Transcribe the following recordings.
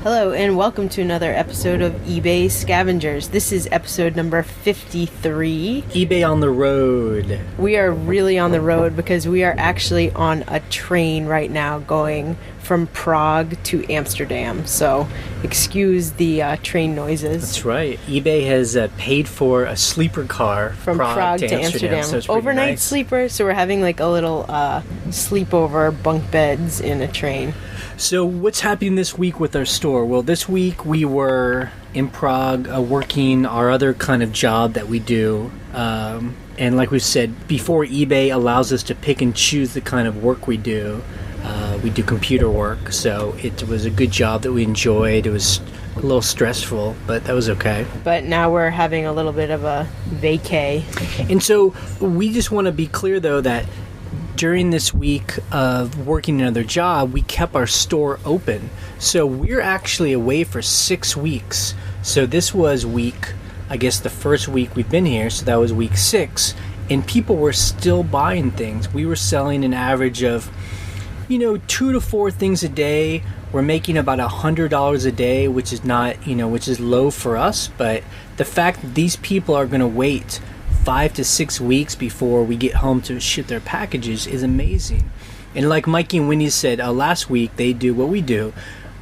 Hello and welcome to another episode of eBay Scavengers. This is episode number 53. eBay on the road. We are really on the road because we are actually on a train right now going from Prague to Amsterdam. So excuse the train noises. That's right. eBay has paid for a sleeper car from Prague to Amsterdam. So it's overnight nice. Sleeper. So we're having like a little sleepover bunk beds in a train. So what's happening this week with our store? Well, this week we were in Prague working our other kind of job that we do. And like we said before, eBay allows us to pick and choose the kind of work we do. We do computer work, so it was a good job that we enjoyed. It was a little stressful, but that was okay. But now we're having a little bit of a vacay. And so we just want to be clear, though, that during this week of working another job, we kept our store open. So we're actually away for 6 weeks. So this was the first week we've been here, so that was week 6. And people were still buying things. We were selling an average of 2 to 4 things a day. We're making about $100 a day, which is not, which is low for us. But the fact that these people are going to wait 5 to 6 weeks before we get home to ship their packages is amazing. And like Mikey and Winnie said last week, they do what we do.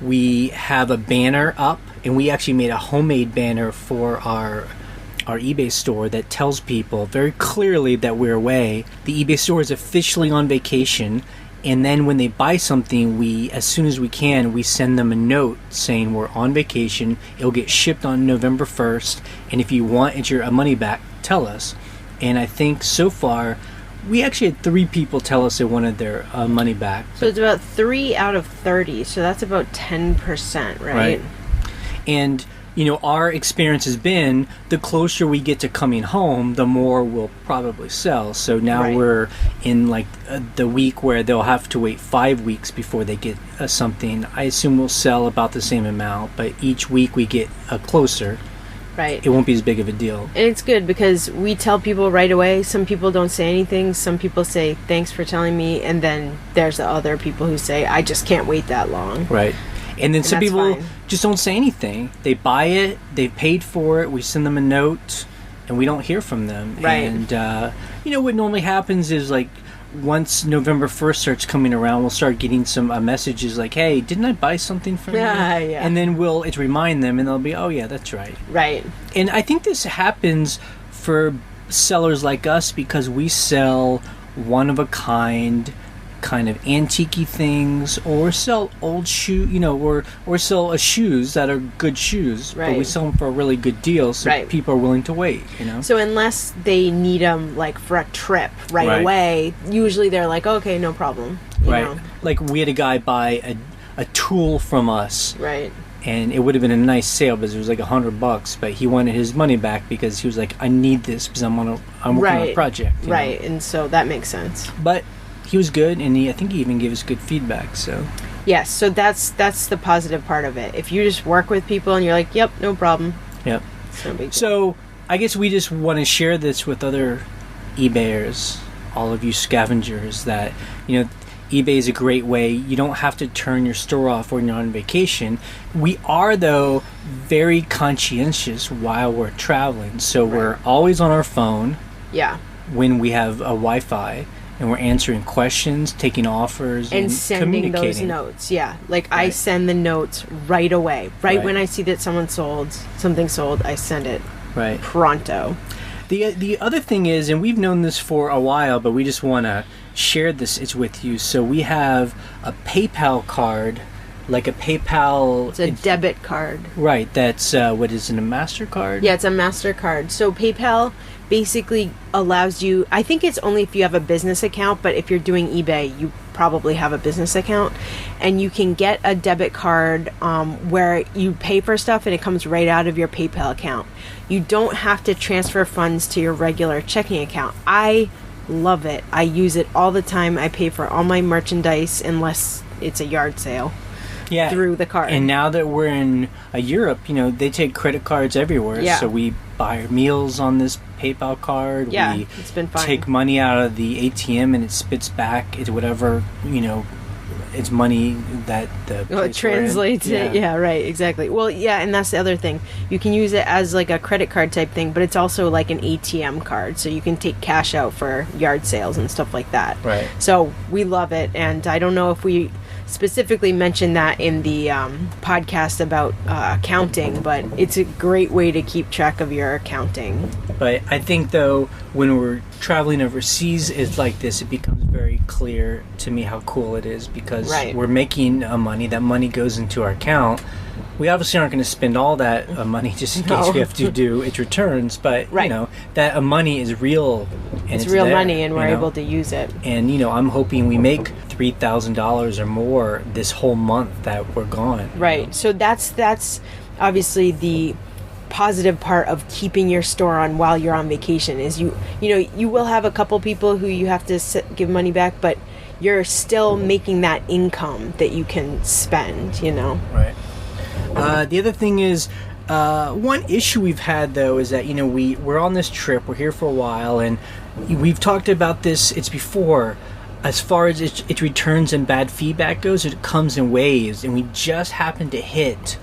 We have a banner up, and we actually made a homemade banner for our eBay store that tells people very clearly that we're away. The eBay store is officially on vacation. And then when they buy something, as soon as we can, we send them a note saying we're on vacation. It'll get shipped on November 1st. And if you want your money back, tell us. And I think so far, we actually had 3 people tell us they wanted their money back. So it's about 3 out of 30. So that's about 10%, right? And our experience has been the closer we get to coming home, the more we'll probably sell. So now we're in the week where they'll have to wait 5 weeks before they get something. I assume we'll sell about the same amount, but each week we get closer. Right. It won't be as big of a deal. And it's good because we tell people right away. Some people don't say anything. Some people say, thanks for telling me. And then there's the other people who say, I just can't wait that long. Right. And then some people fine. Just don't say anything. They buy it, they paid for it, we send them a note, and we don't hear from them. Right. And, what normally happens is, once November 1st starts coming around, we'll start getting some messages like, hey, didn't I buy something from you? Yeah. And then it's remind them, and they'll be, oh, yeah, that's right. Right. And I think this happens for sellers like us because we sell one-of-a-kind kind of antique-y things, or sell old or sell shoes that are good shoes, but we sell them for a really good deal, so people are willing to wait. So unless they need them for a trip right away, usually they're like, okay, no problem. You know? Like we had a guy buy a tool from us, and it would have been a nice sale because it was like $100, but he wanted his money back because he was like, I need this because I'm working on a project. Right, and so that makes sense. But he was good, and I think he even gave us good feedback. So yes, so that's the positive part of it. If you just work with people and you're like, yep, no problem. Yep. It's no big deal. So I guess we just want to share this with other eBayers, all of you scavengers, that eBay is a great way. You don't have to turn your store off when you're on vacation. We are, though, very conscientious while we're traveling. So we're always on our phone. Yeah. When we have a Wi-Fi. And we're answering questions, taking offers, and sending those notes. Yeah, I send the notes right away. Right when I see that something sold, I send it. Right. Pronto. The other thing is, and we've known this for a while, but we just want to share this with you. So we have a PayPal card, like a PayPal. It's a debit card. Right. That's what is it? A MasterCard? Yeah, it's a MasterCard. So PayPal basically allows you, I think it's only if you have a business account, but if you're doing eBay, you probably have a business account, and you can get a debit card where you pay for stuff and it comes right out of your PayPal account. You don't have to transfer funds to your regular checking account. I love it. I use it all the time. I pay for all my merchandise unless it's a yard sale. Through the card. And now that we're in Europe, they take credit cards everywhere. Yeah. So we buy our meals on this PayPal card. Yeah, it's been fine. Take money out of the ATM and it spits back into whatever, it's money that the Well, it translates it. Yeah, right, exactly. Well, yeah, and that's the other thing. You can use it as like a credit card type thing, but it's also like an ATM card, so you can take cash out for yard sales and stuff like that. Right. So we love it, and I don't know if we specifically mentioned that in the podcast about accounting, but it's a great way to keep track of your accounting. But I think, though, when we're traveling overseas, it's like this, it becomes very clear to me how cool it is, because we're making money. That money goes into our account. We obviously aren't going to spend all that money just in case we have to do its returns, but you know, that money is real. And it's real there, money, and we're able to use it. And you know, I'm hoping we make $3,000 or more this whole month that we're gone. Right. So that's obviously the positive part of keeping your store on while you're on vacation. Is you know, you will have a couple people who you have to give money back, but you're still making that income that you can spend. You know. Right. The other thing is, one issue we've had, though, is that, you know, we're on this trip, we're here for a while, and we've talked about this, it's before, as far as its returns and bad feedback goes, it comes in waves, and we just happened to hit,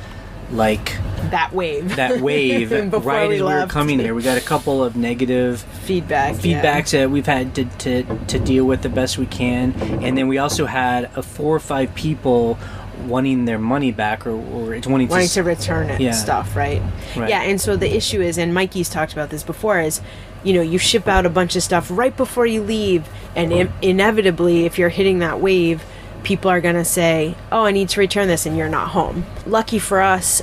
like... That wave right as we were coming here. We got a couple of negative feedbacks that we've had to deal with the best we can, and then we also had 4 or 5 people wanting their money back, or it's wanting to return it and stuff, right? Yeah, and so the issue is, and Mikey's talked about this before, is, you know, you ship out a bunch of stuff right before you leave, and inevitably, if you're hitting that wave, people are going to say, oh, I need to return this, and you're not home. Lucky for us,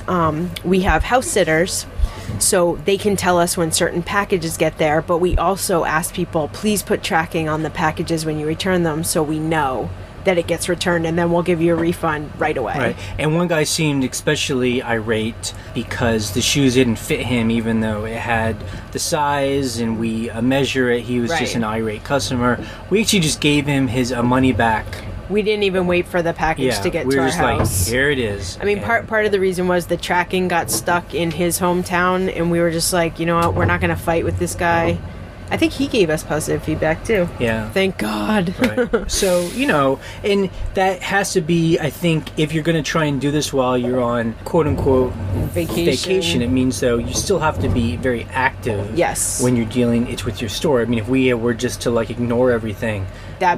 we have house sitters, so they can tell us when certain packages get there, but we also ask people, please put tracking on the packages when you return them so we know that it gets returned, and then we'll give you a refund right away. Right. And one guy seemed especially irate because the shoes didn't fit him, even though it had the size and we measure it. He was just an irate customer. We actually just gave him his money back. We didn't even wait for the package to get to our house. We were just like, here it is. I mean, part of the reason was the tracking got stuck in his hometown, and we were just like, you know what, we're not going to fight with this guy. I think he gave us positive feedback too. Yeah. Thank God. Right. So, you know, and that has to be, I think, if you're going to try and do this while you're on quote unquote vacation, it means, though, you still have to be very active. Yes. When you're dealing with your store. I mean, if we were just to like ignore everything,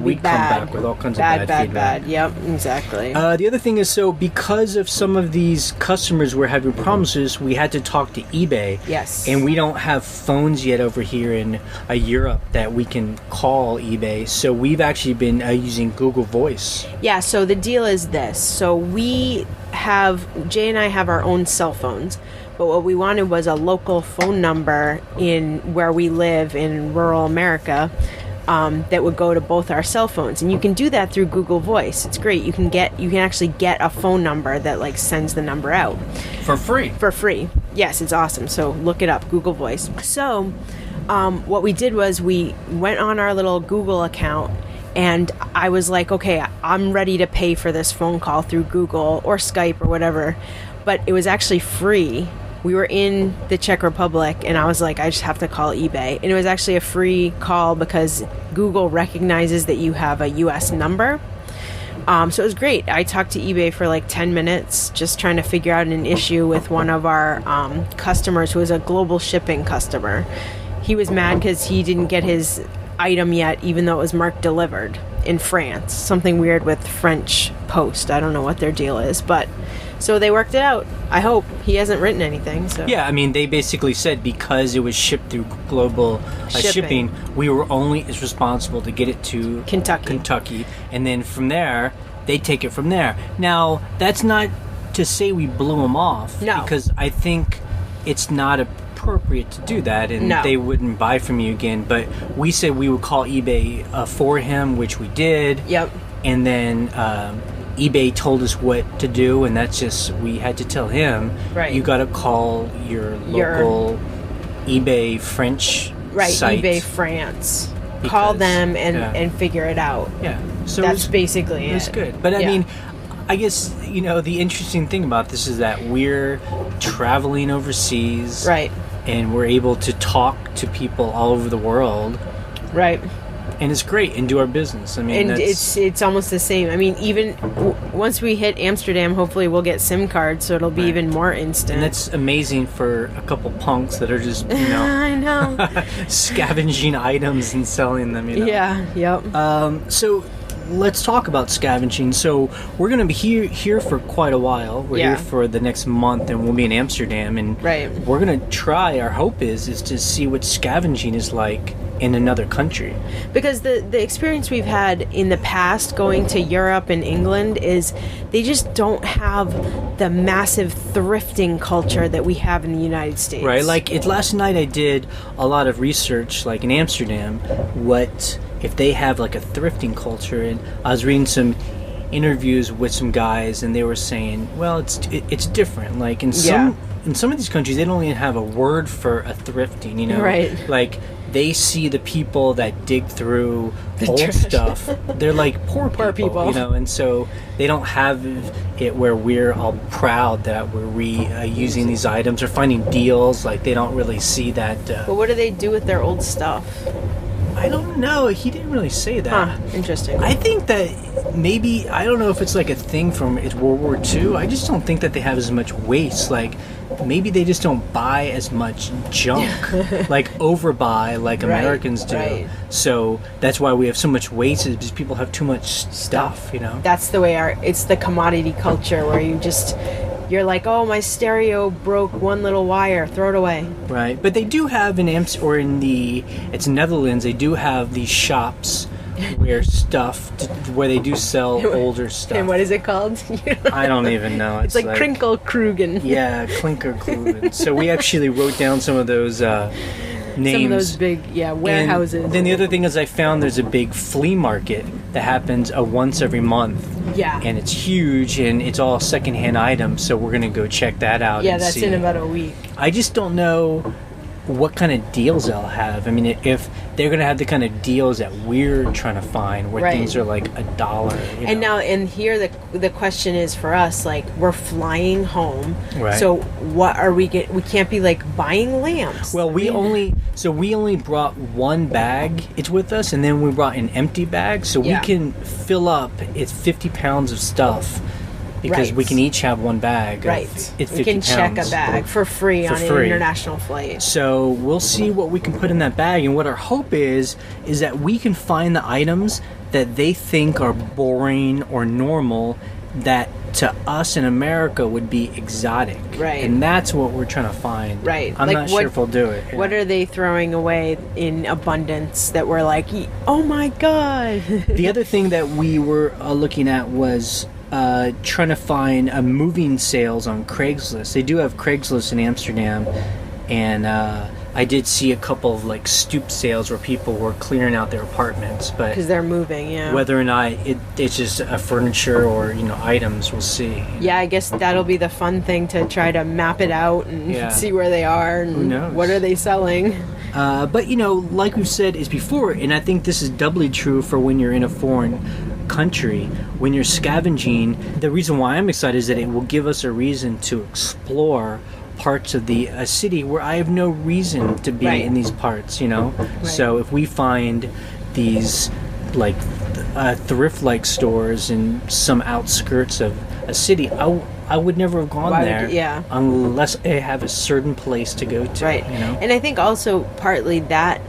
we'd come back with all kinds of bad feedback. Yep, exactly. The other thing is, so because of some of these customers were having promises, we had to talk to eBay. Yes. And we don't have phones yet over here in Europe that we can call eBay, so we've actually been using Google Voice. Yeah, so the deal is this. So Jay and I have our own cell phones, but what we wanted was a local phone number in where we live in rural America that would go to both our cell phones, and you can do that through Google Voice. It's great. You can actually get a phone number that like sends the number out for free. Yes, it's awesome. So look it up, Google Voice. So what we did was we went on our little Google account, and I was like, okay, I'm ready to pay for this phone call through Google or Skype or whatever, but it was actually free. We were in the Czech Republic, and I was like, I just have to call eBay. And it was actually a free call because Google recognizes that you have a U.S. number. So it was great. I talked to eBay for like 10 minutes just trying to figure out an issue with one of our customers who was a global shipping customer. He was mad because he didn't get his item yet, even though it was marked delivered in France. Something weird with French Post. I don't know what their deal is, but so they worked it out. I hope. He hasn't written anything. So yeah, I mean, they basically said because it was shipped through global shipping, we were only as responsible to get it to Kentucky, and then from there, they take it from there. Now, that's not to say we blew them off, because I think it's not appropriate to do that, and they wouldn't buy from you again. But we said we would call eBay for him, which we did. Yep. And then eBay told us what to do, and that's just, we had to tell him, you got to call your local eBay French site. eBay France. Call them and figure it out. Yeah. So that's basically it. It's good. But I mean, I guess, you know, the interesting thing about this is that we're traveling overseas. Right. And we're able to talk to people all over the world. Right. and it's great, and do our business. I mean, and it's almost the same. I mean, even once we hit Amsterdam, hopefully we'll get SIM cards, so it'll be even more instant. And that's amazing for a couple punks that are just, you know, I know, scavenging items and selling them. You know? Yeah. Yep. So let's talk about scavenging. So we're going to be here for quite a while. We're here for the next month, and we'll be in Amsterdam, and we're going to try. Our hope is to see what scavenging is like in another country, because the experience we've had in the past going to Europe and England is they just don't have the massive thrifting culture that we have in the United States. Right. Like last night I did a lot of research, like in Amsterdam, what if they have like a thrifting culture, and I was reading some interviews with some guys, and they were saying, well, it's different. Like in some of these countries, they don't even have a word for a thrifting, you know? Right. Like they see the people that dig through old stuff. They're like poor people, you know, and so they don't have it where we're all proud that we're using these items or finding deals. Like they don't really see that. But what do they do with their old stuff? I don't know. He didn't really say that. Huh, interesting. I think that maybe, I don't know if it's like a thing from World War II. I just don't think that they have as much waste. Like, maybe they just don't buy as much junk, like overbuy like Americans do. Right. So that's why we have so much waste, is because people have too much stuff, you know? That's the way it's the commodity culture where you're like, oh, my stereo broke one little wire, throw it away. Right, but they do have it's Netherlands, they do have these shops where they do sell older stuff. And what is it called? I don't even know. It's like Krinkelkrugen. Yeah, Klinkerkrugen. So we actually wrote down some of those names. Some of those big, warehouses. And then the other thing is I found there's a big flea market that happens once every month. Yeah. And it's huge, and it's all secondhand items, so we're going to go check that out. Yeah, that's in about a week. I just don't know what kind of deals they'll have. I mean, if they're going to have the kind of deals that we're trying to find, where things are like $1. And now, here the question is for us, like, we're flying home. Right. So what are we get? We can't be like buying lamps. Well, we only brought one bag. It's with us, and then we brought an empty bag, so we can fill up. It's 50 pounds of stuff. Because we can each have one bag. Right. It's 50 we can pounds. check a bag for free on an international flight. So we'll see what we can put in that bag. And what our hope is that we can find the items that they think are boring or normal that to us in America would be exotic. Right. And that's what we're trying to find. Right. I'm not sure if we'll do it. What are they throwing away in abundance that we're like, oh my God. The other thing that we were looking at was trying to find moving sales on Craigslist. They do have Craigslist in Amsterdam, and I did see a couple of like stoop sales where people were clearing out their apartments, but because they're moving, whether or not it's just a furniture or items, we'll see. Yeah, I guess that'll be the fun thing, to try to map it out and see where they are and who knows? What are they selling. But like we've said is before, and I think this is doubly true for when you're in a foreign country, when you're scavenging, the reason why I'm excited is that it will give us a reason to explore parts of a city where I have no reason to be in these parts, So if we find these like thrift-like stores in some outskirts of a city, I would never have gone there unless I have a certain place to go to. Right. And I think also partly that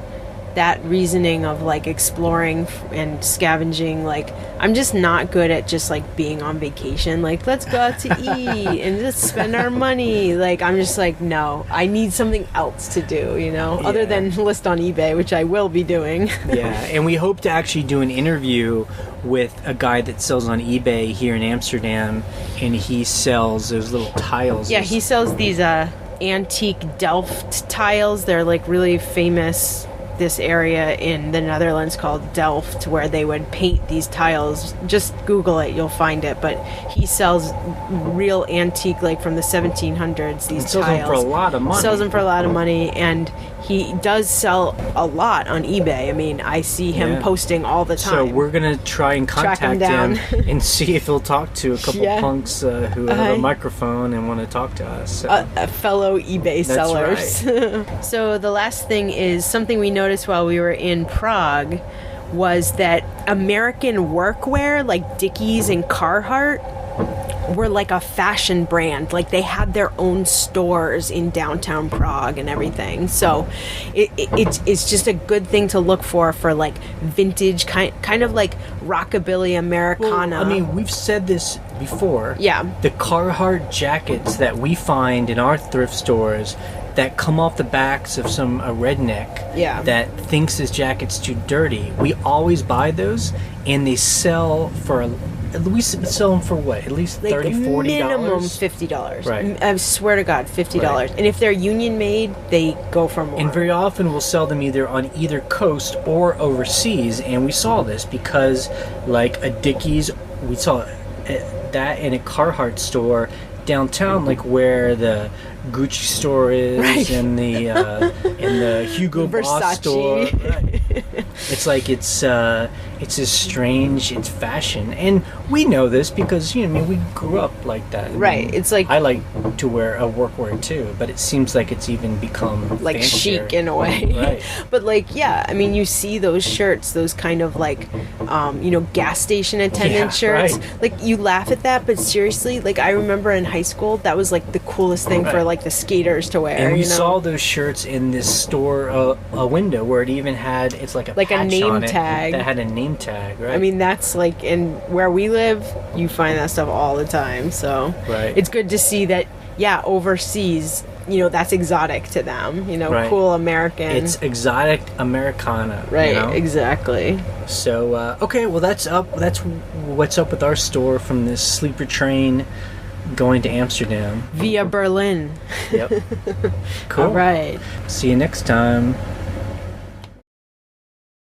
reasoning of like exploring and scavenging, like I'm just not good at just like being on vacation, like let's go out to eat and just spend our money. Like I'm just like, no, I need something else to do, other than list on eBay, which I will be doing. And we hope to actually do an interview with a guy that sells on eBay here in Amsterdam, and he sells those little tiles. Yeah, he sells these antique Delft tiles. They're like really famous, this area in the Netherlands called Delft, where they would paint these tiles. Just Google it, you'll find it. But he sells real antique, like from the 1700s, these tiles. Sells them for a lot of money. Sells them for a lot of money, and he does sell a lot on eBay. I mean, I see him posting all the time. So we're going to try and contact him and see if he'll talk to a couple punks who have a microphone and want to talk to us. So. Fellow eBay sellers. Right. So the last thing is something we noticed while we were in Prague was that American workwear like Dickies and Carhartt were like a fashion brand. Like they had their own stores in downtown Prague and everything. So it's just a good thing to look for like vintage kind of like rockabilly Americana. Well, I mean, we've said this before. Yeah. The Carhartt jackets that we find in our thrift stores that come off the backs of some redneck that thinks his jacket's too dirty. We always buy those, and they sell for we sell them for what? At least like $30, $40? Minimum $50. Right. I swear to God, $50. Right. And if they're union made, they go for more. And very often we'll sell them either on either coast or overseas. And we saw this because, like a Dickies, we saw that in a Carhartt store downtown, like where the Gucci store is, right. and the Hugo Boss store. Right. It's like it's this strange, it's fashion, and we know this because I mean we grew up like that. Right. I mean, it's like I like to wear a workwear too, but it seems like it's even become like fancier. chic in a way. Right. But like I mean you see those shirts, those kind of like gas station attendant shirts. Right. Like you laugh at that, but seriously, like I remember in high school that was like the coolest thing for like the skaters to wear. And we saw those shirts in this store, a window where it even had it's like a name tag that had a name tag. Right. I mean that's like in where we live, you find that stuff all the time. So it's good to see that. Yeah, overseas, that's exotic to them. Cool American. It's exotic Americana. Right, exactly. So, okay, well, that's what's up with our store from this sleeper train going to Amsterdam. Via Berlin. Yep. Cool. All right. See you next time.